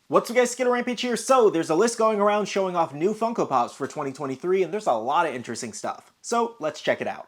What's up guys, SkittleRampage here. So there's a list going around showing off new Funko Pops for 2023 and there's a lot of interesting stuff. So let's check it out.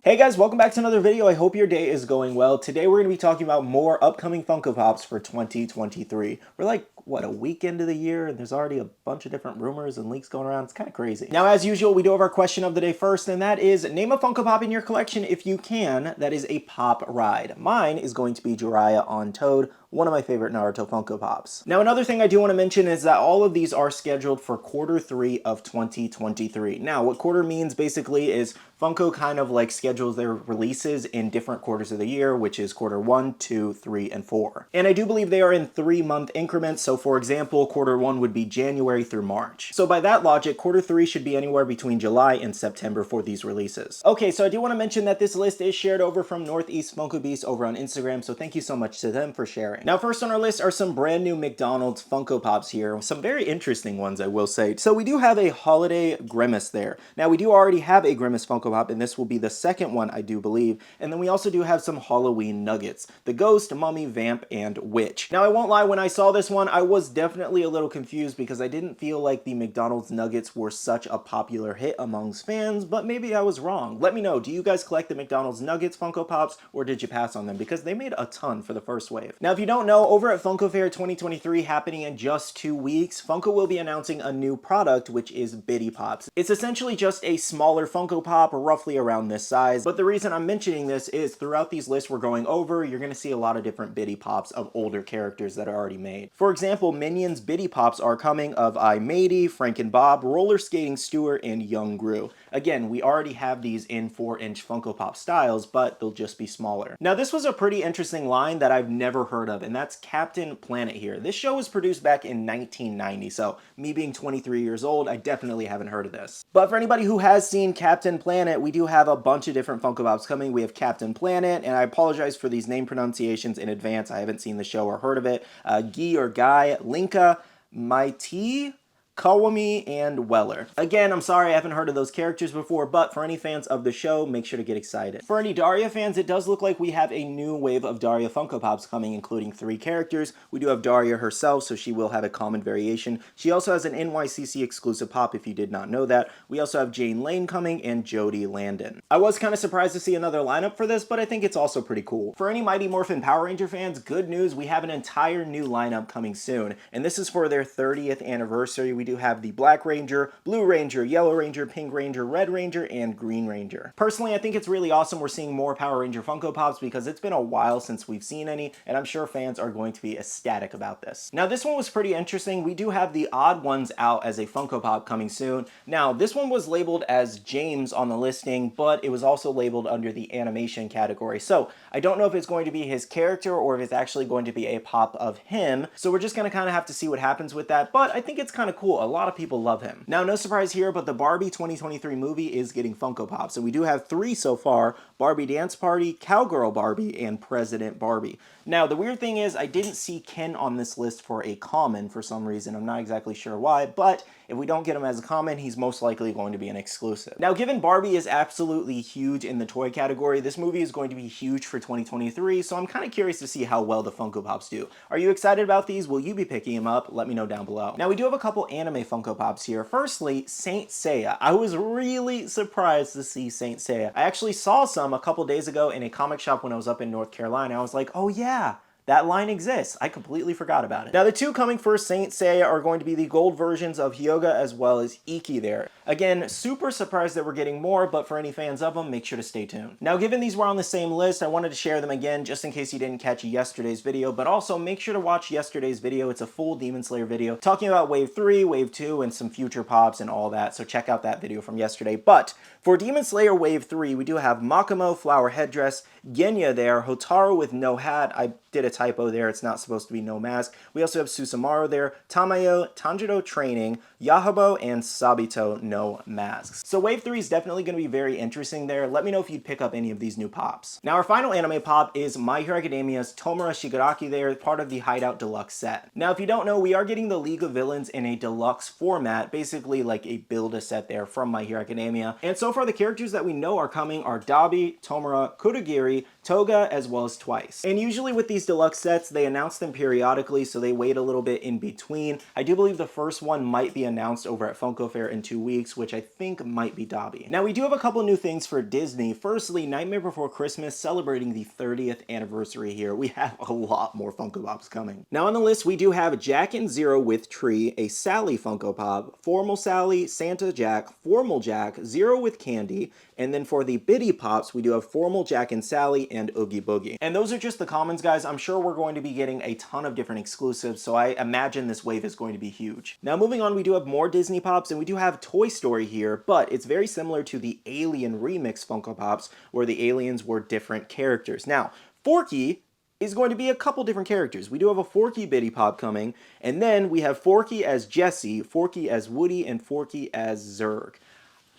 Hey guys, welcome back to another video. I hope your day is going well. Today we're going to be talking about more upcoming Funko Pops for 2023. We're like, what, a week into the year and there's already a bunch of different rumors and leaks going around. It's kind of crazy. Now, as usual, we do have our question of the day first, and that is, name a Funko Pop in your collection if you can that is a pop ride. Mine is going to be Jiraiya on Toad, one of my favorite Naruto Funko Pops. Now, another thing I do want to mention is that all of these are scheduled for Q3 of 2023. Now, what quarter means basically is Funko kind of like schedules their releases in different quarters of the year, which is Q1, 2, 3, and 4. And I do believe they are in 3-month increments. So for example, Q1 would be January through March. So by that logic, Q3 should be anywhere between July and September for these releases. Okay, so I do want to mention that this list is shared over from Northeast Funko Beast over on Instagram. So thank you so much to them for sharing. Now, first on our list are some brand new McDonald's Funko Pops here. Some very interesting ones, I will say. So we do have a holiday Grimace there. Now, we do already have a Grimace Funko Pop, and this will be the second one, I do believe. And then we also do have some Halloween nuggets. The Ghost, Mummy, Vamp, and Witch. Now, I won't lie, when I saw this one, I was definitely a little confused because I didn't feel like the McDonald's nuggets were such a popular hit amongst fans, but maybe I was wrong. Let me know, do you guys collect the McDonald's nuggets Funko Pops, or did you pass on them? Because they made a ton for the first wave. Now, if you don't know, over at Funko Fair 2023 happening in just 2 weeks, Funko will be announcing a new product, which is Bitty Pops. It's essentially just a smaller Funko Pop, roughly around this size, but the reason I'm mentioning this is throughout these lists we're going over, you're going to see a lot of different Bitty Pops of older characters that are already made. For example, Minions Bitty Pops are coming of I Matey, Frank and Bob, Roller Skating Stuart, and Young Gru. Again, we already have these in 4-inch Funko Pop styles, but they'll just be smaller. Now, this was a pretty interesting line that I've never heard of, and that's Captain Planet here. This show was produced back in 1990, so me being 23 years old, I definitely haven't heard of this. But for anybody who has seen Captain Planet, we do have a bunch of different Funko Pops coming. We have Captain Planet, and I apologize for these name pronunciations in advance. I haven't seen the show or heard of it. Guy or Guy, Linka, Mighty, Kawami, and Weller. Again, I'm sorry I haven't heard of those characters before, but for any fans of the show, make sure to get excited. For any Daria fans, it does look like we have a new wave of Daria Funko Pops coming, including 3 characters. We do have Daria herself, so she will have a common variation. She also has an NYCC exclusive pop, if you did not know that. We also have Jane Lane coming and Jody Landon. I was kind of surprised to see another lineup for this, but I think it's also pretty cool. For any Mighty Morphin Power Ranger fans, good news, we have an entire new lineup coming soon, and this is for their 30th anniversary. We do have the Black Ranger, Blue Ranger, Yellow Ranger, Pink Ranger, Red Ranger, and Green Ranger. Personally, I think it's really awesome we're seeing more Power Ranger Funko Pops because it's been a while since we've seen any, and I'm sure fans are going to be ecstatic about this. Now, this one was pretty interesting. We do have the odd ones out as a Funko Pop coming soon. Now, this one was labeled as James on the listing, but it was also labeled under the animation category. So I don't know if it's going to be his character or if it's actually going to be a pop of him. So we're just going to kind of have to see what happens with that, but I think it's kind of cool. A lot of people love him. Now, no surprise here, but the Barbie 2023 movie is getting Funko Pops, and we do have 3 so far: Barbie Dance Party, Cowgirl Barbie, and President Barbie. Now, the weird thing is I didn't see Ken on this list for a common for some reason. I'm not exactly sure why, but if we don't get him as a common, he's most likely going to be an exclusive. Now, given Barbie is absolutely huge in the toy category, this movie is going to be huge for 2023, so I'm kind of curious to see how well the Funko Pops do. Are you excited about these? Will you be picking them up? Let me know down below. Now, we do have a couple anime Funko Pops here. Firstly, Saint Seiya. I was really surprised to see Saint Seiya. I actually saw some a couple days ago in a comic shop when I was up in North Carolina. I was like, oh yeah, that line exists. I completely forgot about it. Now, the 2 coming for Saint Seiya are going to be the gold versions of Hyoga as well as Ikki there. Again, super surprised that we're getting more, but for any fans of them, make sure to stay tuned. Now, given these were on the same list, I wanted to share them again just in case you didn't catch yesterday's video, but also make sure to watch yesterday's video. It's a full Demon Slayer video talking about Wave 3, Wave 2, and some future pops and all that, so check out that video from yesterday. But for Demon Slayer Wave 3, we do have Makomo, Flower Headdress, Genya there, Hotaru with no hat. I did a typo there. It's not supposed to be no mask. We also have Susumaru there, Tamayo, Tanjiro Training, Yahabo, and Sabito no Masks. So Wave 3 is definitely going to be very interesting there. Let me know if you'd pick up any of these new pops. Now our final anime pop is My Hero Academia's Tomura Shigaraki there, part of the Hideout Deluxe set. Now if you don't know, we are getting the League of Villains in a deluxe format, basically like a build-a-set there from My Hero Academia. And so far the characters that we know are coming are Dabi, Tomura, Kurogiri, Toga, as well as Twice. And usually with these deluxe sets, they announce them periodically, so they wait a little bit in between. I do believe the first one might be announced over at Funko Fair in 2 weeks, which I think might be Dabi. Now we do have a couple new things for Disney. Firstly, Nightmare Before Christmas celebrating the 30th anniversary here. We have a lot more Funko Pops coming. Now on the list, we do have Jack and Zero with Tree, a Sally Funko Pop, Formal Sally, Santa Jack, Formal Jack, Zero with Candy, and then for the Biddy Pops, we do have Formal Jack and Sally and Oogie Boogie. And those are just the commons, guys. I'm sure we're going to be getting a ton of different exclusives, so I imagine this wave is going to be huge. Now moving on, we do have more Disney Pops, and we do have Toy Story here, but it's very similar to the Alien Remix Funko Pops, where the aliens were different characters. Now, Forky is going to be a couple different characters. We do have a Forky Biddy Pop coming, and then we have Forky as Jesse, Forky as Woody, and Forky as Zurg.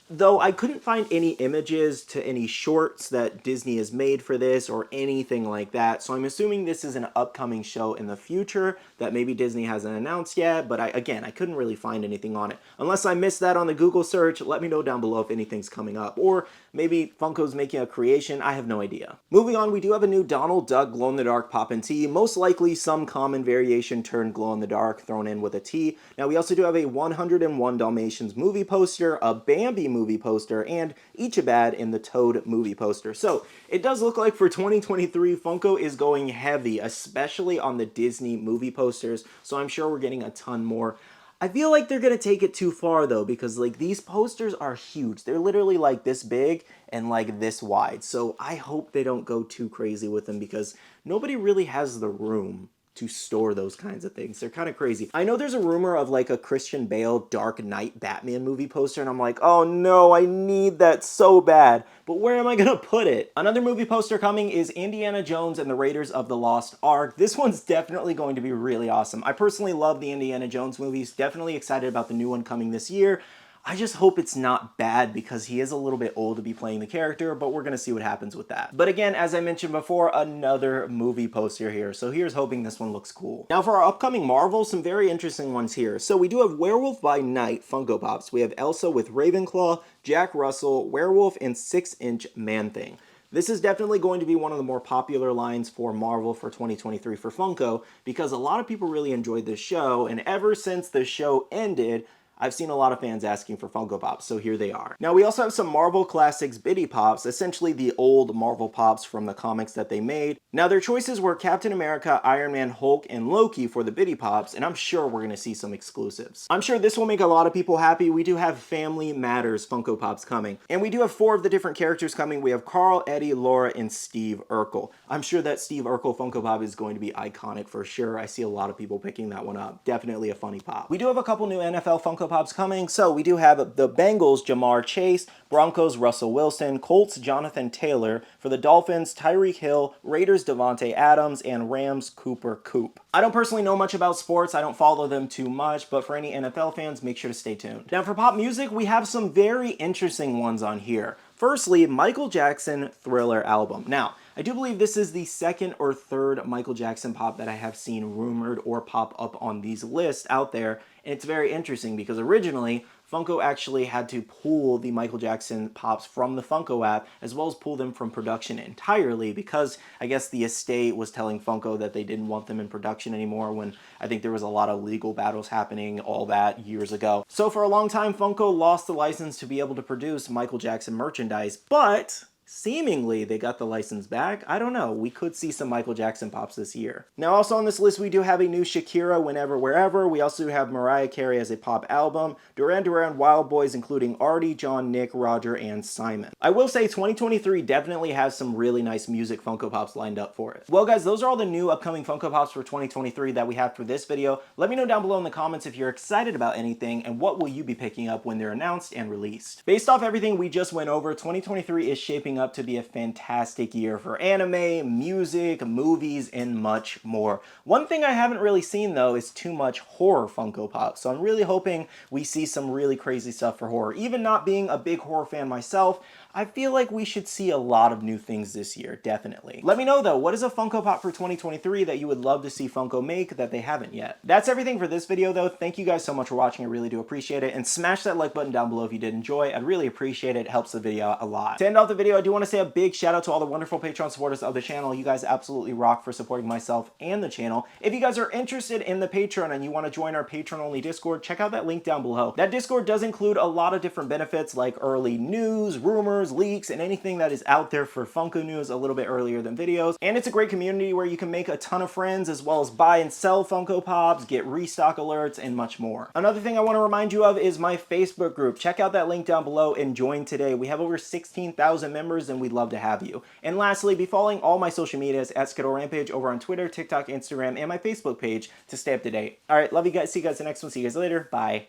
Though I couldn't find any images to any shorts that Disney has made for this or anything like that, so I'm assuming this is an upcoming show in the future that maybe Disney hasn't announced yet, but again, I couldn't really find anything on it. Unless I missed that on the Google search, let me know down below if anything's coming up, or maybe Funko's making a creation, I have no idea. Moving on, we do have a new Donald Duck glow-in-the-dark Pop and Tea, most likely some common variation turned glow-in-the-dark thrown in with a T. Now we also do have a 101 Dalmatians movie poster, a Bambi movie poster, and Ichibad in the Toad movie poster. So it does look like for 2023, Funko is going heavy, especially on the Disney movie posters, so I'm sure we're getting a ton more. I feel like they're gonna take it too far though, because like these posters are huge. They're literally like this big and like this wide. So I hope they don't go too crazy with them, because nobody really has the room to store those kinds of things. They're kind of crazy. I know there's a rumor of like a Christian Bale Dark Knight Batman movie poster, and I'm like, oh no, I need that so bad. But where am I gonna put it? Another movie poster coming is Indiana Jones and the Raiders of the Lost Ark. This one's definitely going to be really awesome. I personally love the Indiana Jones movies. Definitely excited about the new one coming this year. I just hope it's not bad, because he is a little bit old to be playing the character, but we're gonna see what happens with that. But again, as I mentioned before, another movie poster here, so here's hoping this one looks cool. Now for our upcoming Marvel, some very interesting ones here. So we do have Werewolf by Night Funko Pops. We have Elsa with Ravenclaw, Jack Russell, Werewolf, and 6-inch Man-Thing. This is definitely going to be one of the more popular lines for Marvel for 2023 for Funko, because a lot of people really enjoyed this show, and ever since the show ended, I've seen a lot of fans asking for Funko Pops, so here they are. Now we also have some Marvel Classics Biddy Pops, essentially the old Marvel Pops from the comics that they made. Now their choices were Captain America, Iron Man, Hulk, and Loki for the Biddy Pops, and I'm sure we're gonna see some exclusives. I'm sure this will make a lot of people happy. We do have Family Matters Funko Pops coming, and we do have 4 of the different characters coming. We have Carl, Eddie, Laura, and Steve Urkel. I'm sure that Steve Urkel Funko Pop is going to be iconic for sure. I see a lot of people picking that one up. Definitely a funny pop. We do have a couple new NFL Funko Pops coming. So we do have the Bengals, Jamar Chase, Broncos, Russell Wilson, Colts, Jonathan Taylor, for the Dolphins, Tyreek Hill, Raiders, Devontae Adams, and Rams, Cooper Kupp. I don't personally know much about sports. I don't follow them too much, but for any NFL fans, make sure to stay tuned. Now for pop music, we have some very interesting ones on here. Firstly, Michael Jackson Thriller album. Now, I do believe this is the 2nd or 3rd Michael Jackson pop that I have seen rumored or pop up on these lists out there, and it's very interesting because originally Funko actually had to pull the Michael Jackson pops from the Funko app, as well as pull them from production entirely, because I guess the estate was telling Funko that they didn't want them in production anymore, when I think there was a lot of legal battles happening, all that years ago. So for a long time, Funko lost the license to be able to produce Michael Jackson merchandise, but seemingly they got the license back. I don't know. We could see some Michael Jackson pops this year. Now also on this list, we do have a new Shakira Whenever Wherever. We also have Mariah Carey as a pop album, Duran Duran Wild Boys, including Artie, John, Nick, Roger, and Simon. I will say 2023 definitely has some really nice music Funko Pops lined up for it. Well guys, those are all the new upcoming Funko Pops for 2023 that we have for this video. Let me know down below in the comments if you're excited about anything, and what will you be picking up when they're announced and released. Based off everything we just went over, 2023 is shaping shaping up to be a fantastic year for anime, music, movies, and much more. One thing I haven't really seen though is too much horror Funko Pop, so I'm really hoping we see some really crazy stuff for horror. Even not being a big horror fan myself, I feel like we should see a lot of new things this year, definitely. Let me know though, what is a Funko Pop for 2023 that you would love to see Funko make that they haven't yet? That's everything for this video though. Thank you guys so much for watching, I really do appreciate it. And smash that like button down below if you did enjoy. I'd really appreciate it, it helps the video out a lot. To end off the video, I do want to say a big shout out to all the wonderful Patreon supporters of the channel. You guys absolutely rock for supporting myself and the channel. If you guys are interested in the Patreon and you want to join our Patreon only Discord, check out that link down below. That Discord does include a lot of different benefits like early news, rumors, leaks, and anything that is out there for Funko news a little bit earlier than videos. And it's a great community where you can make a ton of friends as well as buy and sell Funko Pops, get restock alerts, and much more. Another thing I want to remind you of is my Facebook group. Check out that link down below and join today. We have over 16,000 members and we'd love to have you. And lastly, be following all my social medias at SkittleRampage over on Twitter, TikTok, Instagram, and my Facebook page to stay up to date. All right, love you guys. See you guys in the next one. See you guys later. Bye.